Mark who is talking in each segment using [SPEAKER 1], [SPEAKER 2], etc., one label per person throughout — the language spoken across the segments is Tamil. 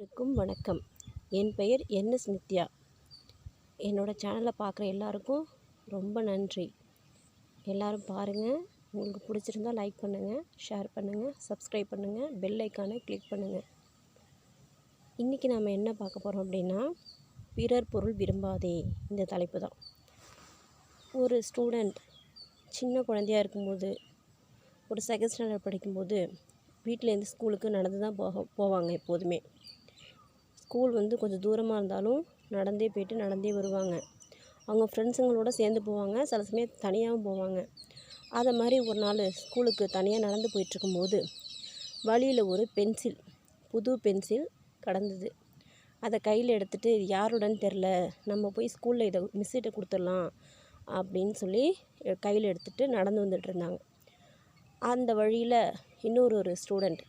[SPEAKER 1] அனைவருக்கும் வணக்கம். என் பெயர் என்எஸ் நித்யா. என்னோடய சேனலை பார்க்குற எல்லாருக்கும் ரொம்ப நன்றி. எல்லோரும் பாருங்கள். உங்களுக்கு பிடிச்சிருந்தால் லைக் பண்ணுங்கள், ஷேர் பண்ணுங்கள், சப்ஸ்கிரைப் பண்ணுங்கள், பெல் ஐக்கானை கிளிக் பண்ணுங்கள். இன்றைக்கி நாம் என்ன பார்க்க போகிறோம் அப்படின்னா, பிறர் பொருள் விரும்பாதே. இந்த தலைப்பு தான். ஒரு ஸ்டூடெண்ட் சின்ன குழந்தையாக இருக்கும்போது, ஒரு செகண்ட் ஸ்டாண்டர்ட் படிக்கும்போது வீட்டிலேருந்து ஸ்கூலுக்கு நடந்து தான் போவாங்க. எப்போதுமே ஸ்கூல் கொஞ்சம் தூரமாக இருந்தாலும் நடந்தே போய்ட்டு நடந்தே வருவாங்க. அவங்க ஃப்ரெண்ட்ஸுங்களோட சேர்ந்து போவாங்க, சில சமயம் தனியாகவும் போவாங்க. அதை மாதிரி ஒரு நாள் ஸ்கூலுக்கு தனியாக நடந்து போயிட்டுருக்கும்போது வழியில் ஒரு பென்சில், புது பென்சில் கடந்தது. அதை கையில் எடுத்துகிட்டு யாருடன் தெரில, நம்ம போய் ஸ்கூலில் இதை மிஸ்ஸிட்ட கொடுத்துடலாம் அப்படின்னு சொல்லி கையில் எடுத்துகிட்டு நடந்து வந்துட்டுருந்தாங்க. அந்த வழியில் இன்னொரு ஸ்டூடெண்ட்,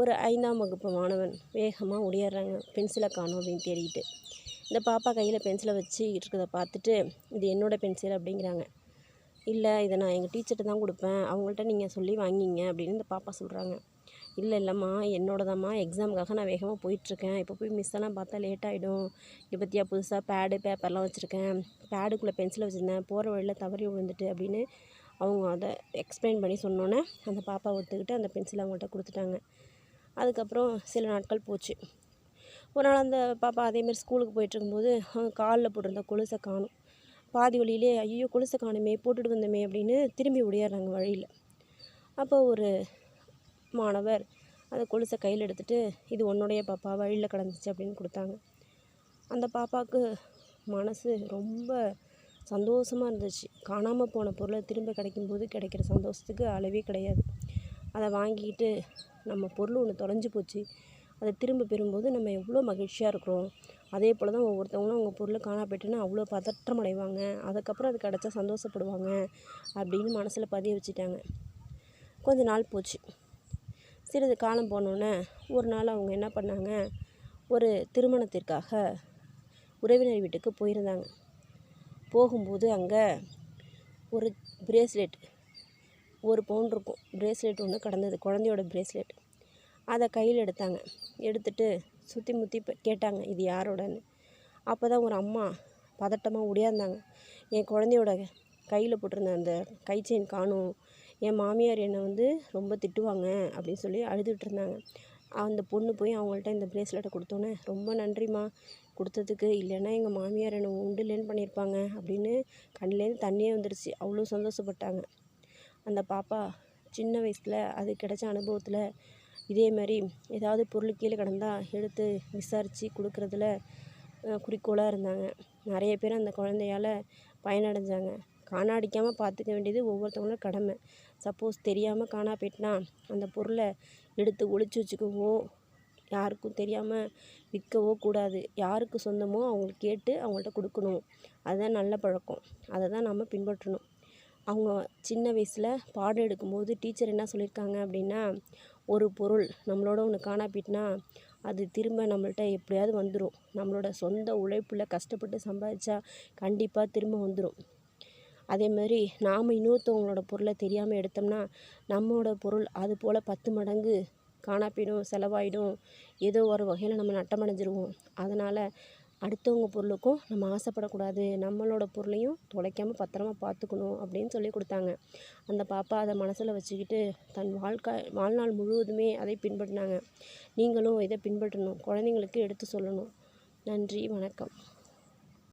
[SPEAKER 1] ஒரு 5ஆம் வகுப்பு மாணவன் வேகமாக ஓடியாடுறாங்க, பென்சிலை காணோம் அப்படின்னு தேடிட்டு. இந்த பாப்பா கையில் பென்சிலை வச்சு இருக்கிறத பார்த்துட்டு, இது என்னோடய பென்சில் அப்படிங்கிறாங்க. இல்லை, இதை நான் எங்கள் டீச்சர்கிட்ட தான் கொடுப்பேன், அவங்கள்ட்ட நீங்கள் சொல்லி வாங்கிங்க அப்படின்னு இந்த பாப்பா சொல்கிறாங்க. இல்லைம்மா, என்னோடதாம்மா, எக்ஸாமுக்காக நான் வேகமாக போயிட்டுருக்கேன், இப்போ போய் மிஸ்ஸெல்லாம் பார்த்தா லேட் ஆகிடும். இதை பற்றியா புதுசாக பேடு பேப்பர்லாம் வச்சுருக்கேன், பேடுக்குள்ளே பென்சிலை வச்சுருந்தேன், போகிற வழியில் தவறி விழுந்துட்டு அப்படின்னு அவங்க அதை எக்ஸ்பிளைன் பண்ணி சொன்னோன்னே அந்த பாப்பா ஒத்துக்கிட்டு அந்த பென்சிலை அவங்கள்ட்ட கொடுத்துட்டாங்க. அதுக்கப்புறம் சில நாட்கள் போச்சு. ஒரு நாள் அந்த பாப்பா அதேமாதிரி ஸ்கூலுக்கு போயிட்டுருக்கும்போது காலில் போட்டிருந்த கொலுசை காணும். பாதி வழியிலே ஐயோ கொலுசை காணுமே, போட்டுட்டு வந்தோமே அப்படின்னு திரும்பி ஓடியாடுறாங்க வழியில். அப்போ ஒரு மாணவர் அந்த கொலுசை கையில் எடுத்துகிட்டு, இது உன்னுடைய பாப்பா, வழியில் கிடந்துச்சு அப்படின்னு கொடுத்தாங்க. அந்த பாப்பாவுக்கு மனசு ரொம்ப சந்தோஷமாக இருந்துச்சு. காணாமல் போன பொருளை திரும்ப கிடைக்கும்போது கிடைக்கிற சந்தோஷத்துக்கு அளவே கிடையாது. அதை வாங்கிக்கிட்டு, நம்ம பொருள் ஒன்று தொலைஞ்சு போச்சு, அதை திரும்ப பெறும்போது நம்ம எவ்வளோ மகிழ்ச்சியாக இருக்கிறோம். அதே போல் தான் ஒவ்வொருத்தவங்களும் அவங்க பொருளை காணா போய்ட்டுன்னா அவ்வளோ பதற்றம் அடைவாங்க. அதுக்கப்புறம் அது கிடச்சா சந்தோஷப்படுவாங்க அப்படின்னு மனசில் பதிய வச்சுட்டாங்க. கொஞ்ச நாள் போச்சு. சிறிது காலம் போனோன்னே ஒரு நாள் அவங்க என்ன பண்ணாங்க, ஒரு திருமணத்திற்காக உறவினர் வீட்டுக்கு போயிருந்தாங்க. போகும்போது அங்கே ஒரு பிரேஸ்லெட், 1 பவுன் இருக்கும் பிரேஸ்லெட் ஒன்று கடந்தது, குழந்தையோட பிரேஸ்லெட். அதை கையில் எடுத்தாங்க. எடுத்துகிட்டு சுற்றி முற்றி கேட்டாங்க, இது யாரோடன்னு. அப்போ தான் ஒரு அம்மா பதட்டமாக ஓடியாந்தாங்க. என் குழந்தையோட கையில் போட்டிருந்த அந்த கை செயின் காணும், என் மாமியார் என்னை ரொம்ப திட்டுவாங்க அப்படின்னு சொல்லி அழுதுகிட்டு இருந்தாங்க. அந்த பொண்ணு போய் அவங்கள்ட்ட இந்த பிரேஸ்லெட்டை கொடுத்தோன்னே, ரொம்ப நன்றிம்மா கொடுத்ததுக்கு, இல்லைன்னா எங்கள் மாமியார் என்னை உண்டு இல்லைன்னு பண்ணியிருப்பாங்க அப்படின்னு கண்ணிலேருந்து தண்ணியே வந்துடுச்சு. அவ்வளோ சந்தோஷப்பட்டாங்க. அந்த பாப்பா சின்ன வயசில் அது கிடைச்ச அனுபவத்தில் இதேமாதிரி ஏதாவது பொருள் கீழே கிடந்தால் எடுத்து விசாரித்து கொடுக்குறதுல குறிக்கோளாக இருந்தாங்க. நிறைய பேர் அந்த குழந்தையால் பயனடைஞ்சாங்க. காணா அடிக்காமல் பார்த்துக்க வேண்டியது ஒவ்வொருத்தவங்களும் கடமை. சப்போஸ் தெரியாமல் காணா போயிட்டுனா அந்த பொருளை எடுத்து ஒளிச்சு வச்சுக்கவோ, யாருக்கும் தெரியாமல் விற்கவோ கூடாது. யாருக்கு சொந்தமோ அவங்களுக்கு கேட்டு அவங்கள்ட்ட கொடுக்கணும். அதுதான் நல்ல பழக்கம். அதை தான் நம்ம பின்பற்றணும். அவங்க சின்ன வயசில் பாடம் எடுக்கும்போது டீச்சர் என்ன சொல்லியிருக்காங்க அப்படின்னா, ஒரு பொருள் நம்மளோட ஒன்று காணா போயிட்டுனா அது திரும்ப நம்மள்ட்ட எப்படியாவது வந்துடும். நம்மளோட சொந்த உழைப்பில் கஷ்டப்பட்டு சம்பாதிச்சா கண்டிப்பாக திரும்ப வந்துடும். அதேமாதிரி நாம் இன்னொருத்தவங்களோட பொருளை தெரியாமல் எடுத்தோம்னா நம்மளோட பொருள் அது போல் 10 மடங்கு காணா போயிடும், செலவாயிடும். ஏதோ ஒரு வகையில் நம்ம நட்டமடைஞ்சிருவோம். அதனால் அடுத்தவங்க பொருளுக்கும் நம்ம ஆசைப்படக்கூடாது, நம்மளோட பொருளையும் தொலைக்காமல் பத்திரமா பார்த்துக்கணும் அப்படின்னு சொல்லி கொடுத்தாங்க. அந்த பாப்பா அதை மனசில் வச்சுக்கிட்டு தன் வாழ்நாள் முழுவதுமே அதை பின்பற்றினாங்க. நீங்களும் இதை பின்பற்றணும், குழந்தைங்களுக்கு எடுத்து சொல்லணும். நன்றி, வணக்கம்.